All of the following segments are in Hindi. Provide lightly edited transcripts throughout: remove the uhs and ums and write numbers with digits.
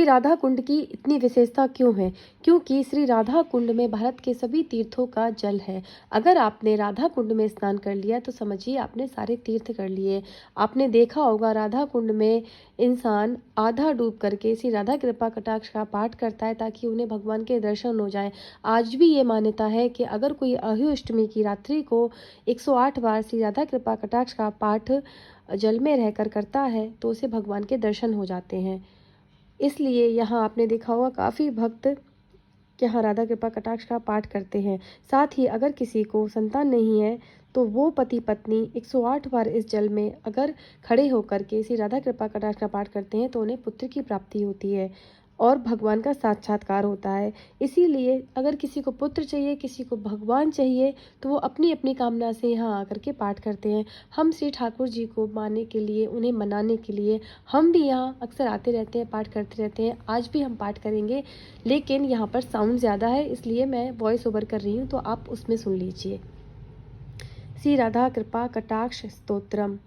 श्री राधा कुंड की इतनी विशेषता क्यों है? क्योंकि श्री राधा कुंड में भारत के सभी तीर्थों का जल है। अगर आपने राधा कुंड में स्नान कर लिया तो समझिए आपने सारे तीर्थ कर लिए। आपने देखा होगा राधा कुंड में इंसान आधा डूब करके श्री राधा कृपा कटाक्ष का पाठ करता है ताकि उन्हें भगवान के दर्शन हो जाए। आज भी ये मान्यता है कि अगर कोई अष्टमी की रात्रि को 108 बार श्री राधा कृपा कटाक्ष का पाठ जल में रहकर करता है तो उसे भगवान के दर्शन हो जाते हैं। इसलिए यहाँ आपने देखा होगा काफ़ी भक्त यहाँ राधा कृपा कटाक्ष का पाठ करते हैं। साथ ही अगर किसी को संतान नहीं है तो वो पति पत्नी 108 बार इस जल में अगर खड़े होकर के श्री राधा कृपा कटाक्ष का पाठ करते हैं तो उन्हें पुत्र की प्राप्ति होती है और भगवान का साक्षात्कार होता है। इसीलिए अगर किसी को पुत्र चाहिए, किसी को भगवान चाहिए तो वो अपनी अपनी कामना से यहाँ आकर के पाठ करते हैं। हम श्री ठाकुर जी को मानने के लिए, उन्हें मनाने के लिए हम भी यहाँ अक्सर आते रहते हैं, पाठ करते रहते हैं। आज भी हम पाठ करेंगे, लेकिन यहाँ पर साउंड ज़्यादा है इसलिए मैं वॉइस ओवर कर रही हूँ, तो आप उसमें सुन लीजिए। श्री राधा कृपा कटाक्ष स्तोत्रम।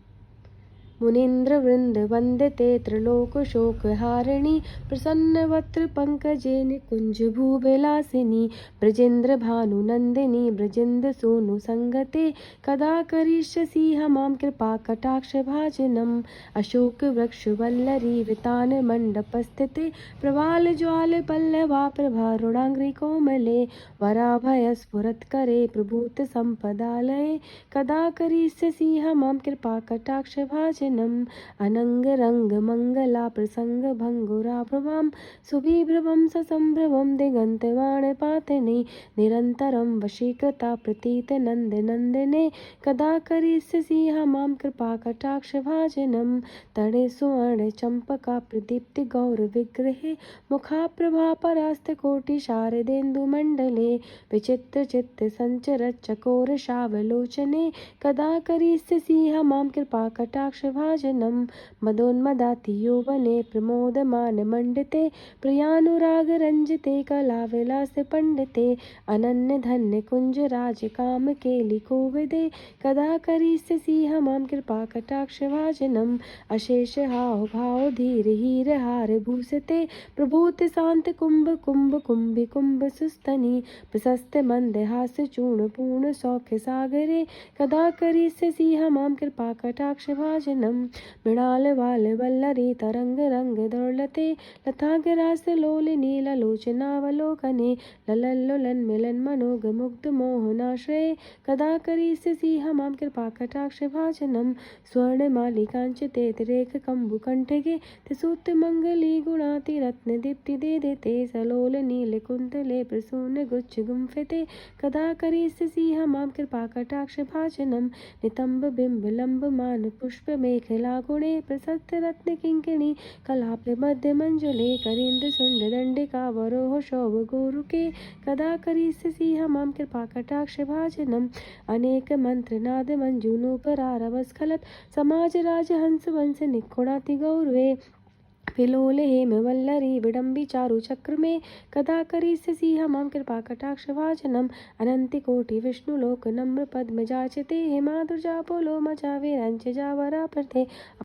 मुनीन्द्र वृंद वंदते त्रिलोक शोक हारिणी प्रसन्नवक्त्र पंकजे निकुंज भूविलासिनी ब्रजेन्द्र भानु नंदिनी ब्रजेन्द्र सोनु संगते कदा करिष्यसि हमां कृपा कटाक्ष भाजनम। अशोक वृक्ष वल्लरी वितान मंडपस्थिते प्रवाल ज्वाल पल्लवा प्रभा रुणांग्रि कोमले वराभय स्फुरत्करे प्रभूत संपदालये कदा करिष्यसि हमां कृपा कटाक्ष भाजनम। अनंग रंग मंगला प्रसंग भंगुरा प्रभाम सुविभ्रवम ससंभ्रवम दिगंतवाण पातने निरंतरम वशीकृता प्रतीत नंद नंदने कदा करिष्यसि हमां कृपा कटाक्ष भाजनम। तड़े सुवर्ण चंपका प्रदीप्ति गौर विग्रहे मुखा प्रभा परास्त कोटि शारदेन्दु मंडले विचित्र चित्त संचरत चकोर शावलोचने कदा करिष्यसि हमां कृपा कटाक्ष भाजनम। मदोन्मदाति यौवने प्रमोदमान मंडिते प्रियानुराग रंजिते कला विलास पंडिते अनन्य धन्य कुंज राज काम केलि कोविदे कदा करिष्यसि हमां कृपा कटाक्ष भाजनम। अशेष हाव भाव धीर हीर हार भूषिते प्रभूत शांत कुंभ कुंभ कुंभी कुंभ सुस्तनी प्रशस्त मंद हास चूर्ण पूर्ण सौख्य सागरे कदा करिष्यसि हमां कृपा कटाक्ष भाजनम। मृणाल वाल वल्लरी तरंग रंग दौलते लताग्रास लोलिनी ललोचनावलोकने ललल्लुलन मिलन मनोग मुग्ध मोहनाश्रये कदा करिष्यसि हमां कृपा कटाक्ष भाजनम। स्वर्ण मालिकांचिते तिरेक कंबु कंठगे त्रिसूत मंगली गुणाति रत्न दीप्ति दे देते सलोल नील कुंतले प्रसून गुच्छ गुंफिते कदा करिष्यसि हमां कृपा कटाक्ष भाजनम। नितंब बिंब लंब मान पुष्प मेखला गुणे प्रशस्त रत्न किंकिणी कलाप मध्य मंजुले करिंद सुंड दंडिका वरोह शोभ गोरुके कदा करिष्यसि हमां कृपा कटाक्ष भाजनम। अनेक मंत्र नाद मंजूनोपरारवस्खलत समाज राज हंस वंश निखुणाति गौरवे विलोल हेम वल्लरी विडम्बी चारु चक्र में कदा करिष्यसि हमां कृपा कटाक्ष भाजनम। अनंति कोटि विष्णु लोक नम्र पद्म जाचते हेमादुर्जा पोलो मचावे रंच जावरा प्रथे